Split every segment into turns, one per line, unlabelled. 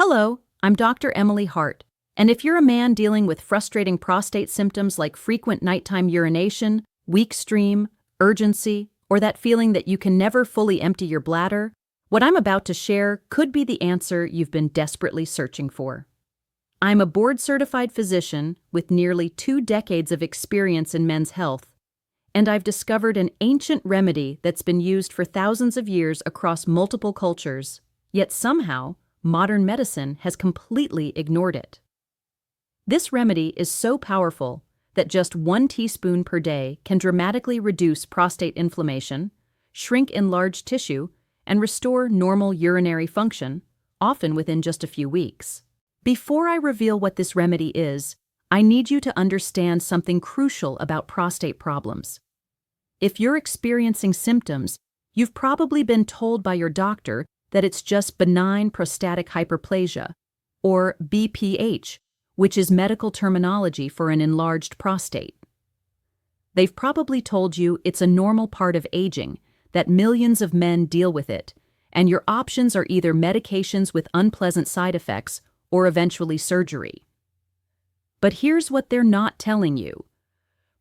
Hello, I'm Dr. Emily Hart, and if you're a man dealing with frustrating prostate symptoms like frequent nighttime urination, weak stream, urgency, or that feeling that you can never fully empty your bladder, what I'm about to share could be the answer you've been desperately searching for. I'm a board-certified physician with nearly 2 decades of experience in men's health, and I've discovered an ancient remedy that's been used for thousands of years across multiple cultures, yet somehow, modern medicine has completely ignored it. This remedy is so powerful that just 1 teaspoon per day can dramatically reduce prostate inflammation, shrink enlarged tissue, and restore normal urinary function, often within just a few weeks. Before I reveal what this remedy is, I need you to understand something crucial about prostate problems. If you're experiencing symptoms, you've probably been told by your doctor that it's just benign prostatic hyperplasia, or BPH, which is medical terminology for an enlarged prostate. They've probably told you it's a normal part of aging, that millions of men deal with it, and your options are either medications with unpleasant side effects or eventually surgery. But here's what they're not telling you.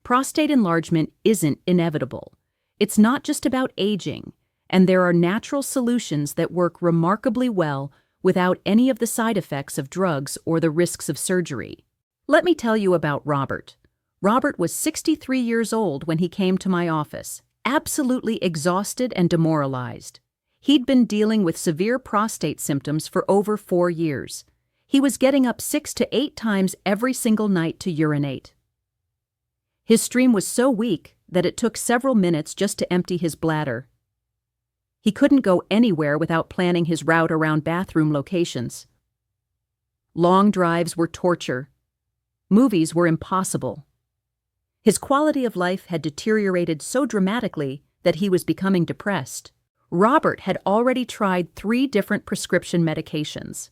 Prostate enlargement isn't inevitable. It's not just about aging, and there are natural solutions that work remarkably well without any of the side effects of drugs or the risks of surgery. Let me tell you about Robert. Robert was 63 years old when he came to my office, absolutely exhausted and demoralized. He'd been dealing with severe prostate symptoms for over 4 years. He was getting up 6 to 8 times every single night to urinate. His stream was so weak that it took several minutes just to empty his bladder. He couldn't go anywhere without planning his route around bathroom locations. Long drives were torture. Movies were impossible. His quality of life had deteriorated so dramatically that he was becoming depressed. Robert had already tried 3 different prescription medications.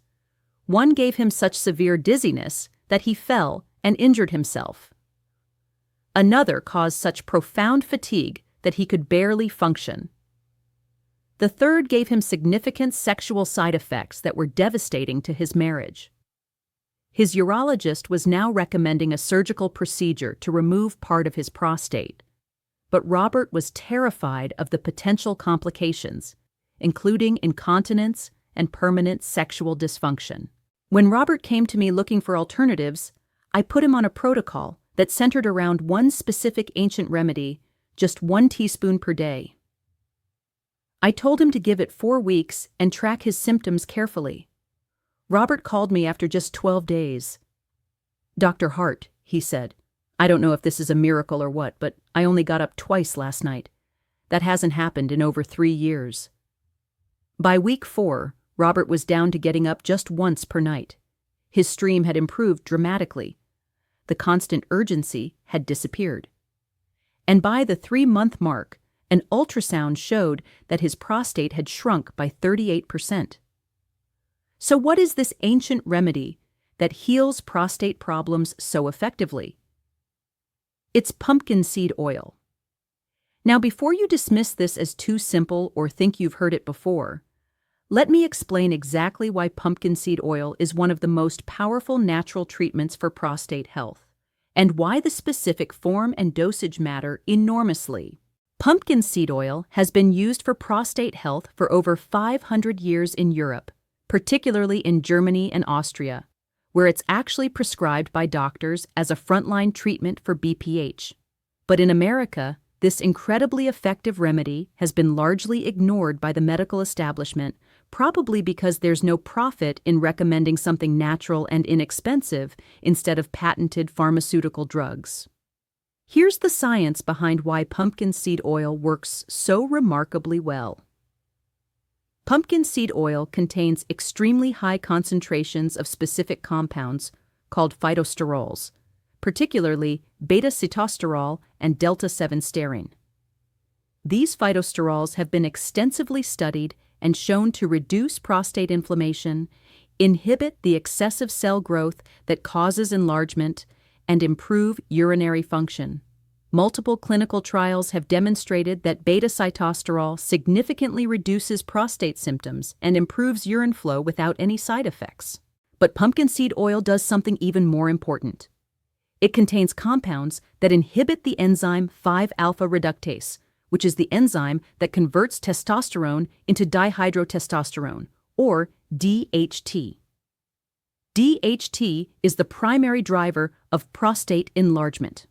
One gave him such severe dizziness that he fell and injured himself. Another caused such profound fatigue that he could barely function. The third gave him significant sexual side effects that were devastating to his marriage. His urologist was now recommending a surgical procedure to remove part of his prostate, but Robert was terrified of the potential complications, including incontinence and permanent sexual dysfunction. When Robert came to me looking for alternatives, I put him on a protocol that centered around one specific ancient remedy, just 1 teaspoon per day. I told him to give it 4 weeks and track his symptoms carefully. Robert called me after just 12 days. "Dr. Hart," he said, "I don't know if this is a miracle or what, but I only got up twice last night. That hasn't happened in over 3 years." By week 4, Robert was down to getting up just once per night. His stream had improved dramatically. The constant urgency had disappeared. And by the 3-month mark, an ultrasound showed that his prostate had shrunk by 38%. So what is this ancient remedy that heals prostate problems so effectively? It's pumpkin seed oil. Now, before you dismiss this as too simple or think you've heard it before, let me explain exactly why pumpkin seed oil is one of the most powerful natural treatments for prostate health, and why the specific form and dosage matter enormously. Pumpkin seed oil has been used for prostate health for over 500 years in Europe, particularly in Germany and Austria, where it's actually prescribed by doctors as a frontline treatment for BPH. But in America, this incredibly effective remedy has been largely ignored by the medical establishment, probably because there's no profit in recommending something natural and inexpensive instead of patented pharmaceutical drugs. Here's the science behind why pumpkin seed oil works so remarkably well. Pumpkin seed oil contains extremely high concentrations of specific compounds called phytosterols, particularly beta-sitosterol and delta-7 sterine. These phytosterols have been extensively studied and shown to reduce prostate inflammation, inhibit the excessive cell growth that causes enlargement, and improve urinary function. Multiple clinical trials have demonstrated that beta-phytosterol significantly reduces prostate symptoms and improves urine flow without any side effects. But pumpkin seed oil does something even more important. It contains compounds that inhibit the enzyme 5-alpha reductase, which is the enzyme that converts testosterone into dihydrotestosterone, or DHT. DHT is the primary driver of prostate enlargement.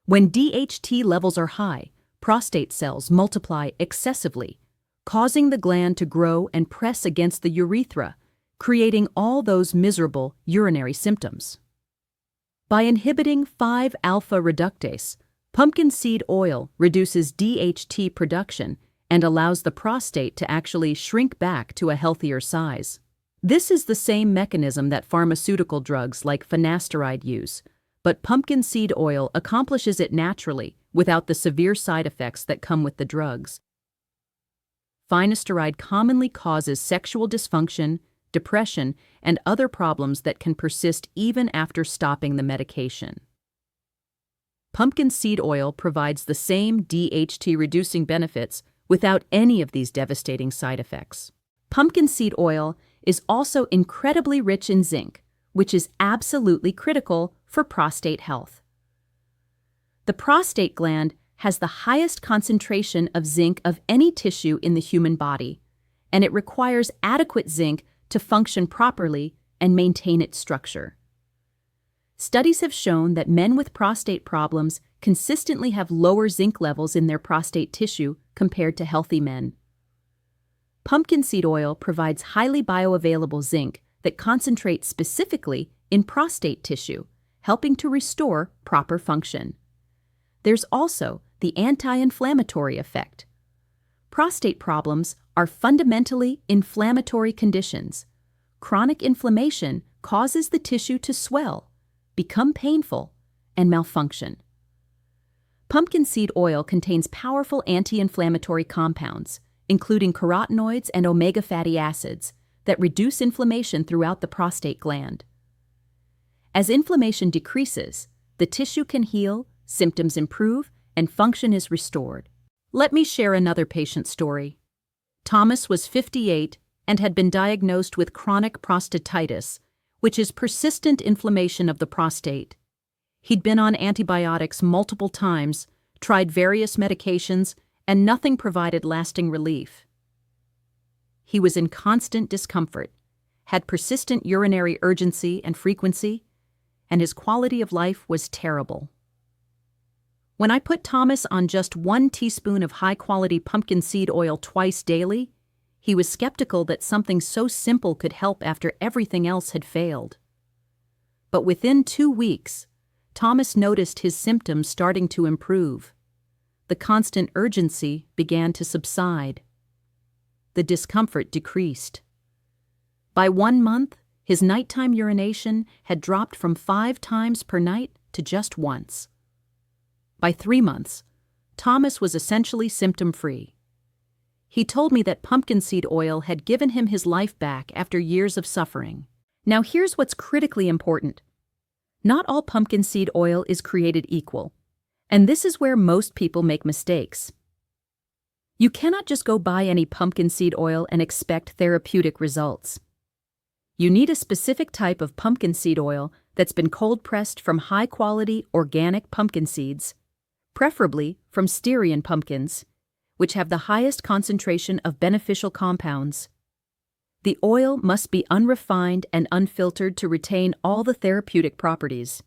When DHT levels are high, prostate cells multiply excessively, causing the gland to grow and press against the urethra, creating all those miserable urinary symptoms. By inhibiting 5-alpha reductase, pumpkin seed oil reduces DHT production and allows the prostate to actually shrink back to a healthier size. This is the same mechanism that pharmaceutical drugs like finasteride use, but pumpkin seed oil accomplishes it naturally without the severe side effects that come with the drugs. Finasteride commonly causes sexual dysfunction, depression, and other problems that can persist even after stopping the medication. Pumpkin seed oil provides the same DHT-reducing benefits without any of these devastating side effects. Pumpkin seed oil is also incredibly rich in zinc, which is absolutely critical for prostate health. The prostate gland has the highest concentration of zinc of any tissue in the human body, and it requires adequate zinc to function properly and maintain its structure. Studies have shown that men with prostate problems consistently have lower zinc levels in their prostate tissue compared to healthy men. Pumpkin seed oil provides highly bioavailable zinc that concentrates specifically in prostate tissue, helping to restore proper function. There's also the anti-inflammatory effect. Prostate problems are fundamentally inflammatory conditions. Chronic inflammation causes the tissue to swell, become painful, and malfunction. Pumpkin seed oil contains powerful anti-inflammatory compounds, including carotenoids and omega fatty acids, that reduce inflammation throughout the prostate gland. As inflammation decreases, the tissue can heal, symptoms improve, and function is restored. Let me share another patient story. Thomas was 58 and had been diagnosed with chronic prostatitis, which is persistent inflammation of the prostate. He'd been on antibiotics multiple times, tried various medications, and nothing provided lasting relief. He was in constant discomfort, had persistent urinary urgency and frequency, and his quality of life was terrible. When I put Thomas on just 1 teaspoon of high-quality pumpkin seed oil twice daily, he was skeptical that something so simple could help after everything else had failed. But within 2 weeks, Thomas noticed his symptoms starting to improve. The constant urgency began to subside. The discomfort decreased. By 1 month, his nighttime urination had dropped from 5 times per night to just once. By 3 months, Thomas was essentially symptom-free. He told me that pumpkin seed oil had given him his life back after years of suffering. Now here's what's critically important. Not all pumpkin seed oil is created equal, and this is where most people make mistakes. You cannot just go buy any pumpkin seed oil and expect therapeutic results. You need a specific type of pumpkin seed oil that's been cold-pressed from high-quality organic pumpkin seeds, preferably from Styrian pumpkins, which have the highest concentration of beneficial compounds. The oil must be unrefined and unfiltered to retain all the therapeutic properties,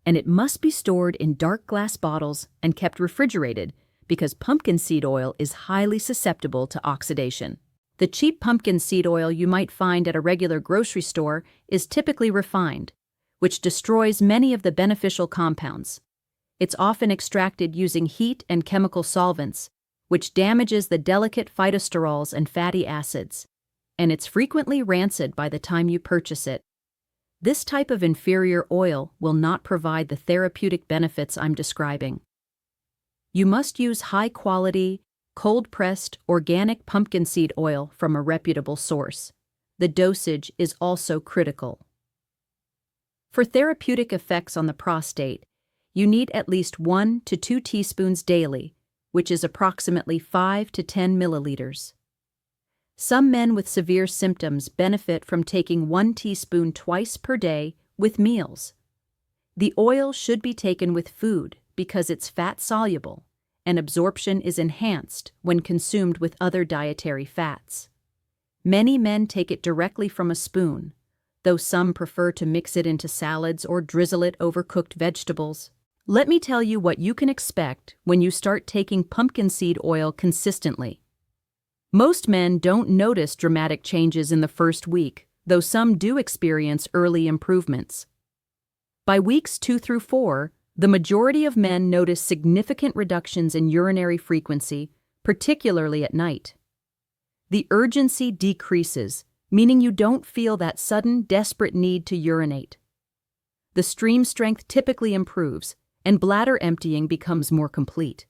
and it must be stored in dark glass bottles and kept refrigerated because pumpkin seed oil is highly susceptible to oxidation. The cheap pumpkin seed oil you might find at a regular grocery store is typically refined, which destroys many of the beneficial compounds. It's often extracted using heat and chemical solvents, which damages the delicate phytosterols and fatty acids, and it's frequently rancid by the time you purchase it. This type of inferior oil will not provide the therapeutic benefits I'm describing. You must use high-quality, cold-pressed, organic pumpkin seed oil from a reputable source. The dosage is also critical. For therapeutic effects on the prostate, You need at least 1 to 2 teaspoons daily, which is approximately 5 to 10 milliliters. Some men with severe symptoms benefit from taking 1 teaspoon twice per day with meals. The oil should be taken with food because it's fat-soluble, and absorption is enhanced when consumed with other dietary fats. Many men take it directly from a spoon, though some prefer to mix it into salads or drizzle it over cooked vegetables. Let me tell you what you can expect when you start taking pumpkin seed oil consistently. Most men don't notice dramatic changes in the first week, though some do experience early improvements. By weeks 2 through 4, the majority of men notice significant reductions in urinary frequency, particularly at night. The urgency decreases, meaning you don't feel that sudden, desperate need to urinate. The stream strength typically improves, and bladder emptying becomes more complete.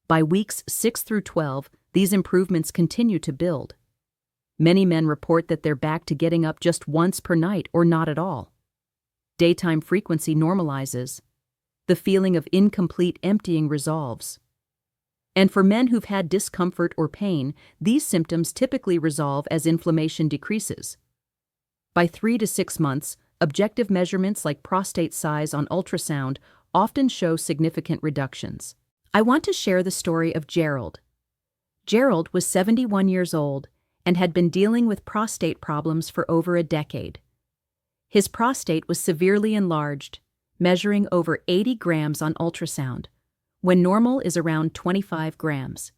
By weeks 6 through 12, these improvements continue to build. Many men report that they're back to getting up just once per night or not at all. Daytime frequency normalizes. The feeling of incomplete emptying resolves. And for men who've had discomfort or pain, these symptoms typically resolve as inflammation decreases. By 3 to 6 months, objective measurements like prostate size on ultrasound often show significant reductions. I want to share the story of Gerald. Gerald was 71 years old and had been dealing with prostate problems for over a decade. His prostate was severely enlarged, measuring over 80 grams on ultrasound, when normal is around 25 grams.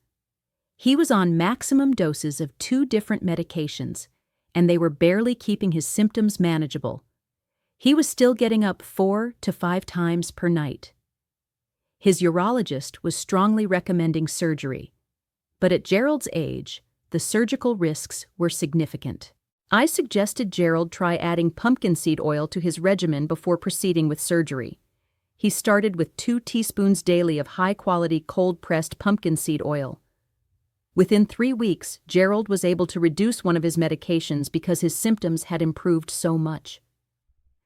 He was on maximum doses of 2 different medications, and they were barely keeping his symptoms manageable. He was still getting up 4 to 5 times per night. His urologist was strongly recommending surgery, but at Gerald's age, the surgical risks were significant. I suggested Gerald try adding pumpkin seed oil to his regimen before proceeding with surgery. He started with 2 teaspoons daily of high-quality cold-pressed pumpkin seed oil. Within 3 weeks, Gerald was able to reduce one of his medications because his symptoms had improved so much.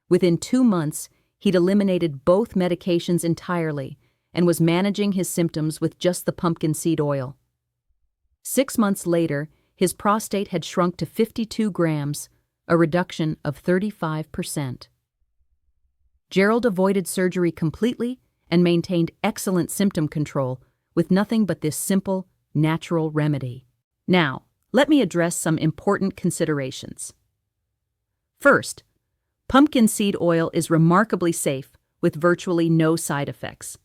Within 2 months, he'd eliminated both medications entirely and was managing his symptoms with just the pumpkin seed oil. 6 months later, his prostate had shrunk to 52 grams, a reduction of 35%. Gerald avoided surgery completely and maintained excellent symptom control with nothing but this simple, natural remedy. Now, let me address some important considerations. First, pumpkin seed oil is remarkably safe with virtually no side effects.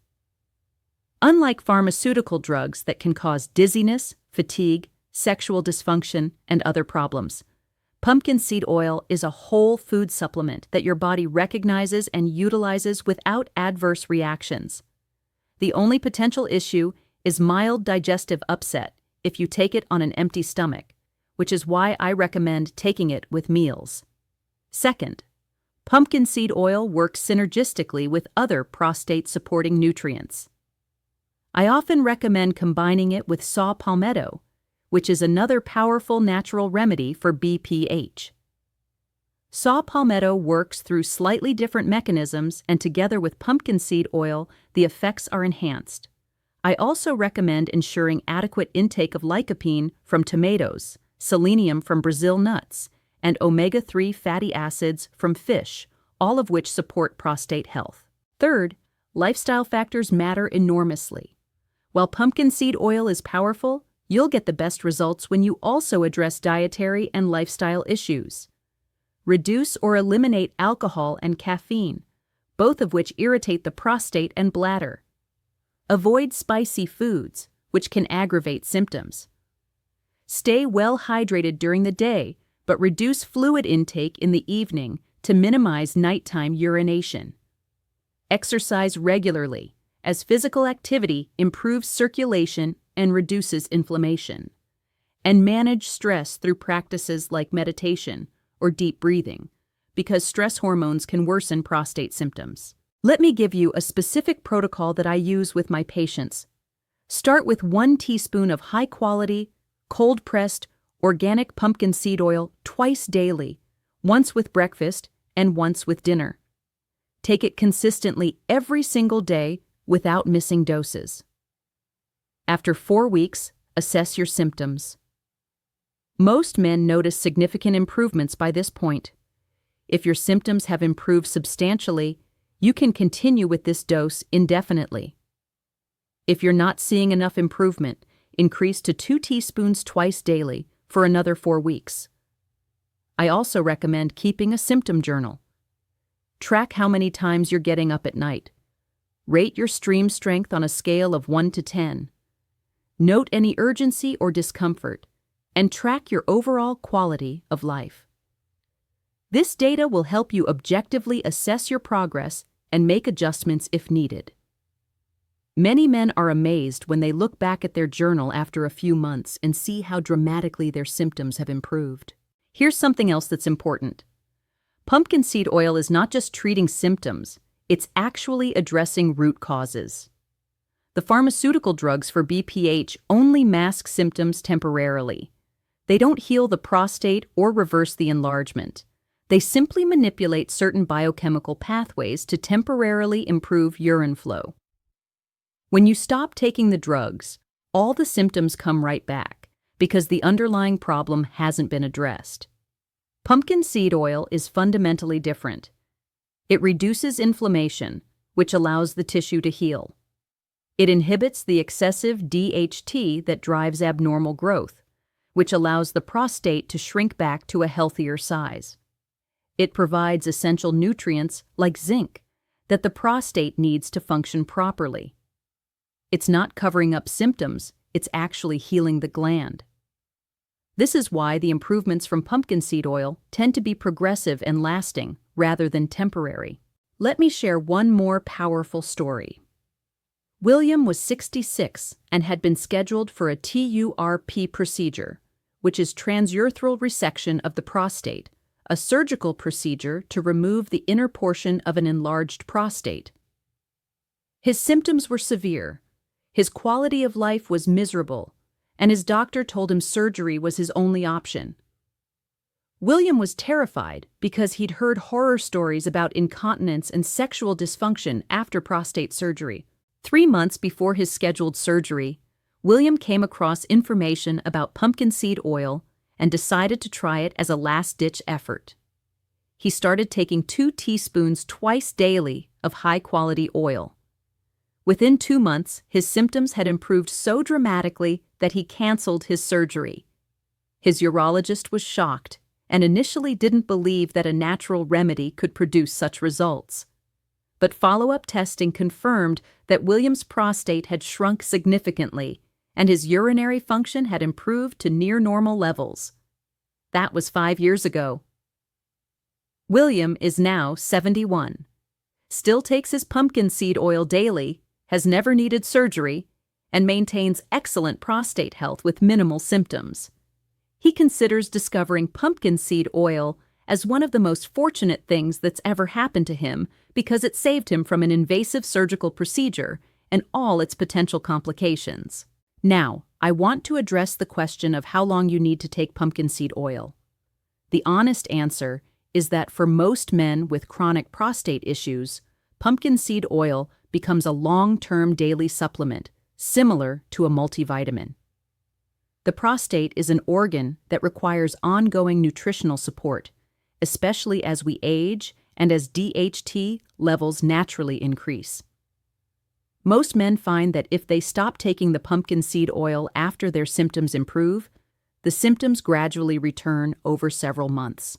Unlike pharmaceutical drugs that can cause dizziness, fatigue, sexual dysfunction, and other problems, pumpkin seed oil is a whole food supplement that your body recognizes and utilizes without adverse reactions. The only potential issue is mild digestive upset if you take it on an empty stomach, which is why I recommend taking it with meals. Second, pumpkin seed oil works synergistically with other prostate-supporting nutrients. I often recommend combining it with saw palmetto, which is another powerful natural remedy for BPH. Saw palmetto works through slightly different mechanisms, and together with pumpkin seed oil, the effects are enhanced. I also recommend ensuring adequate intake of lycopene from tomatoes, selenium from Brazil nuts, and omega-3 fatty acids from fish, all of which support prostate health. Third, lifestyle factors matter enormously. While pumpkin seed oil is powerful, you'll get the best results when you also address dietary and lifestyle issues. Reduce or eliminate alcohol and caffeine, both of which irritate the prostate and bladder. Avoid spicy foods, which can aggravate symptoms. Stay well hydrated during the day, but reduce fluid intake in the evening to minimize nighttime urination. Exercise regularly, as physical activity improves circulation and reduces inflammation. And manage stress through practices like meditation or deep breathing, because stress hormones can worsen prostate symptoms. Let me give you a specific protocol that I use with my patients. Start with 1 teaspoon of high-quality, cold-pressed, organic pumpkin seed oil twice daily, once with breakfast and once with dinner. Take it consistently every single day without missing doses. After 4 weeks, assess your symptoms. Most men notice significant improvements by this point. If your symptoms have improved substantially, you can continue with this dose indefinitely. If you're not seeing enough improvement, increase to 2 teaspoons twice daily for another 4 weeks. I also recommend keeping a symptom journal. Track how many times you're getting up at night. Rate your stream strength on a scale of 1 to 10. Note any urgency or discomfort, and track your overall quality of life. This data will help you objectively assess your progress and make adjustments if needed. Many men are amazed when they look back at their journal after a few months and see how dramatically their symptoms have improved. Here's something else that's important. Pumpkin seed oil is not just treating symptoms, it's actually addressing root causes. The pharmaceutical drugs for BPH only mask symptoms temporarily. They don't heal the prostate or reverse the enlargement. They simply manipulate certain biochemical pathways to temporarily improve urine flow. When you stop taking the drugs, all the symptoms come right back because the underlying problem hasn't been addressed. Pumpkin seed oil is fundamentally different. It reduces inflammation, which allows the tissue to heal. It inhibits the excessive DHT that drives abnormal growth, which allows the prostate to shrink back to a healthier size. It provides essential nutrients like zinc that the prostate needs to function properly. It's not covering up symptoms, it's actually healing the gland. This is why the improvements from pumpkin seed oil tend to be progressive and lasting rather than temporary. Let me share one more powerful story. William was 66 and had been scheduled for a TURP procedure, which is transurethral resection of the prostate, a surgical procedure to remove the inner portion of an enlarged prostate. His symptoms were severe, his quality of life was miserable, and his doctor told him surgery was his only option. William was terrified because he'd heard horror stories about incontinence and sexual dysfunction after prostate surgery. 3 months before his scheduled surgery, William came across information about pumpkin seed oil and decided to try it as a last-ditch effort. He started taking 2 teaspoons twice daily of high-quality oil. Within 2 months, his symptoms had improved so dramatically that he canceled his surgery. His urologist was shocked and initially didn't believe that a natural remedy could produce such results. But follow-up testing confirmed that William's prostate had shrunk significantly and his urinary function had improved to near normal levels. That was 5 years ago. William is now 71, still takes his pumpkin seed oil daily, has never needed surgery, and maintains excellent prostate health with minimal symptoms. He considers discovering pumpkin seed oil as one of the most fortunate things that's ever happened to him because it saved him from an invasive surgical procedure and all its potential complications. Now, I want to address the question of how long you need to take pumpkin seed oil. The honest answer is that for most men with chronic prostate issues, pumpkin seed oil becomes a long-term daily supplement, similar to a multivitamin. The prostate is an organ that requires ongoing nutritional support, especially as we age and as DHT levels naturally increase. Most men find that if they stop taking the pumpkin seed oil after their symptoms improve, the symptoms gradually return over several months.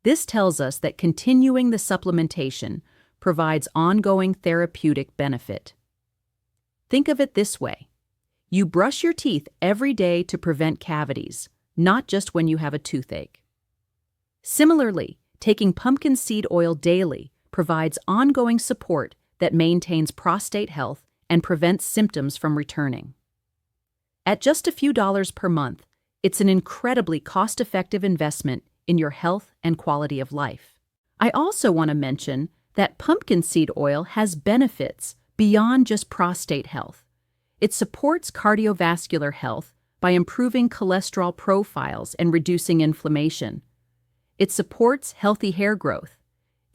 This tells us that continuing the supplementation provides ongoing therapeutic benefit. Think of it this way. You brush your teeth every day to prevent cavities, not just when you have a toothache. Similarly, taking pumpkin seed oil daily provides ongoing support that maintains prostate health and prevents symptoms from returning. At just a few dollars per month, it's an incredibly cost-effective investment in your health and quality of life. I also want to mention that pumpkin seed oil has benefits beyond just prostate health. It supports cardiovascular health by improving cholesterol profiles and reducing inflammation. It supports healthy hair growth.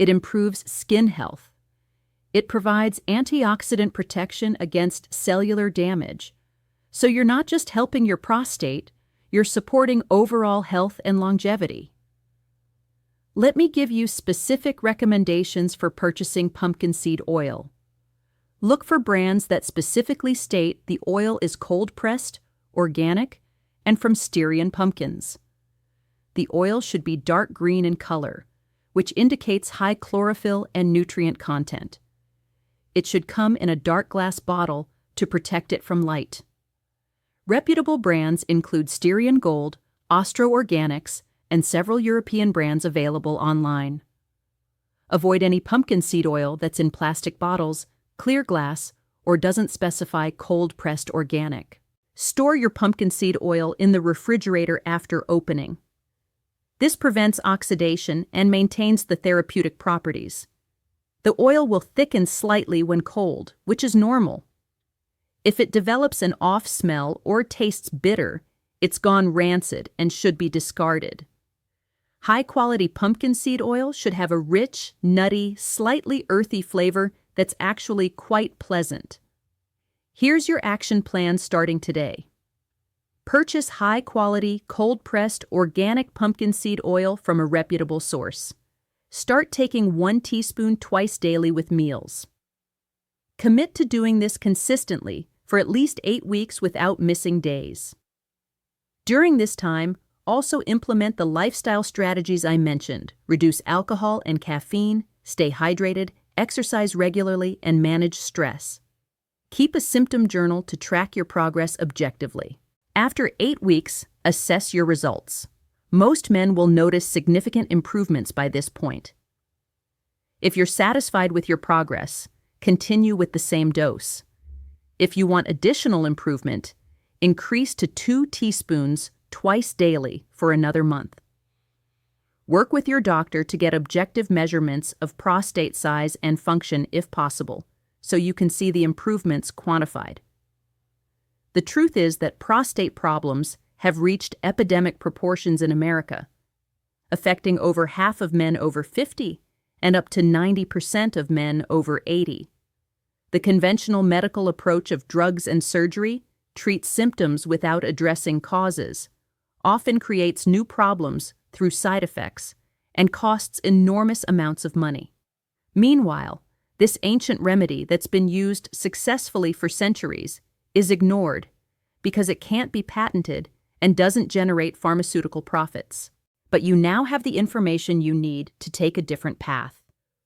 It improves skin health. It provides antioxidant protection against cellular damage. So you're not just helping your prostate, you're supporting overall health and longevity. Let me give you specific recommendations for purchasing pumpkin seed oil. Look for brands that specifically state the oil is cold-pressed, organic, and from Styrian pumpkins. The oil should be dark green in color, which indicates high chlorophyll and nutrient content. It should come in a dark glass bottle to protect it from light. Reputable brands include Styrian Gold, Ostro Organics, and several European brands available online. Avoid any pumpkin seed oil that's in plastic bottles, clear glass, or doesn't specify cold-pressed organic. Store your pumpkin seed oil in the refrigerator after opening. This prevents oxidation and maintains the therapeutic properties. The oil will thicken slightly when cold, which is normal. If it develops an off smell or tastes bitter, it's gone rancid and should be discarded. High-quality pumpkin seed oil should have a rich, nutty, slightly earthy flavor that's actually quite pleasant. Here's your action plan starting today. Purchase high-quality, cold-pressed, organic pumpkin seed oil from a reputable source. Start taking 1 teaspoon twice daily with meals. Commit to doing this consistently for at least 8 weeks without missing days. During this time, also implement the lifestyle strategies I mentioned. Reduce alcohol and caffeine, stay hydrated, exercise regularly, and manage stress. Keep a symptom journal to track your progress objectively. After 8 weeks, assess your results. Most men will notice significant improvements by this point. If you're satisfied with your progress, continue with the same dose. If you want additional improvement, increase to 2 teaspoons twice daily for another month. Work with your doctor to get objective measurements of prostate size and function if possible, so you can see the improvements quantified. The truth is that prostate problems have reached epidemic proportions in America, affecting over half of men over 50 and up to 90% of men over 80. The conventional medical approach of drugs and surgery treats symptoms without addressing causes, often creates new problems through side effects, and costs enormous amounts of money. Meanwhile, this ancient remedy that's been used successfully for centuries is ignored because it can't be patented and doesn't generate pharmaceutical profits. But you now have the information you need to take a different path.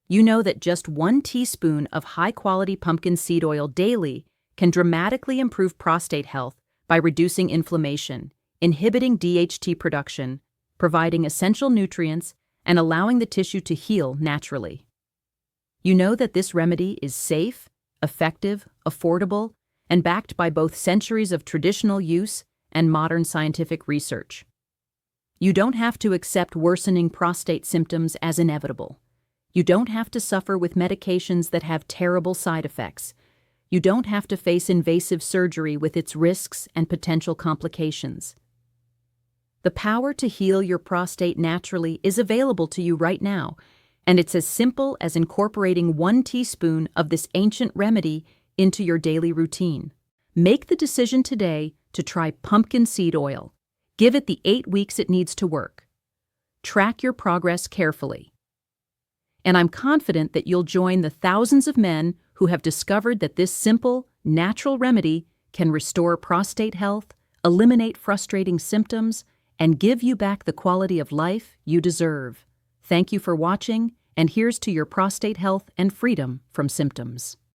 You know that just 1 teaspoon of high-quality pumpkin seed oil daily can dramatically improve prostate health by reducing inflammation, inhibiting DHT production, providing essential nutrients, and allowing the tissue to heal naturally. You know that this remedy is safe, effective, affordable, and backed by both centuries of traditional use and modern scientific research. You don't have to accept worsening prostate symptoms as inevitable. You don't have to suffer with medications that have terrible side effects. You don't have to face invasive surgery with its risks and potential complications. The power to heal your prostate naturally is available to you right now, and it's as simple as incorporating 1 teaspoon of this ancient remedy into your daily routine. Make the decision today to try pumpkin seed oil. Give it the 8 weeks it needs to work. Track your progress carefully. And I'm confident that you'll join the thousands of men who have discovered that this simple, natural remedy can restore prostate health, eliminate frustrating symptoms, and give you back the quality of life you deserve. Thank you for watching, and here's to your prostate health and freedom from symptoms.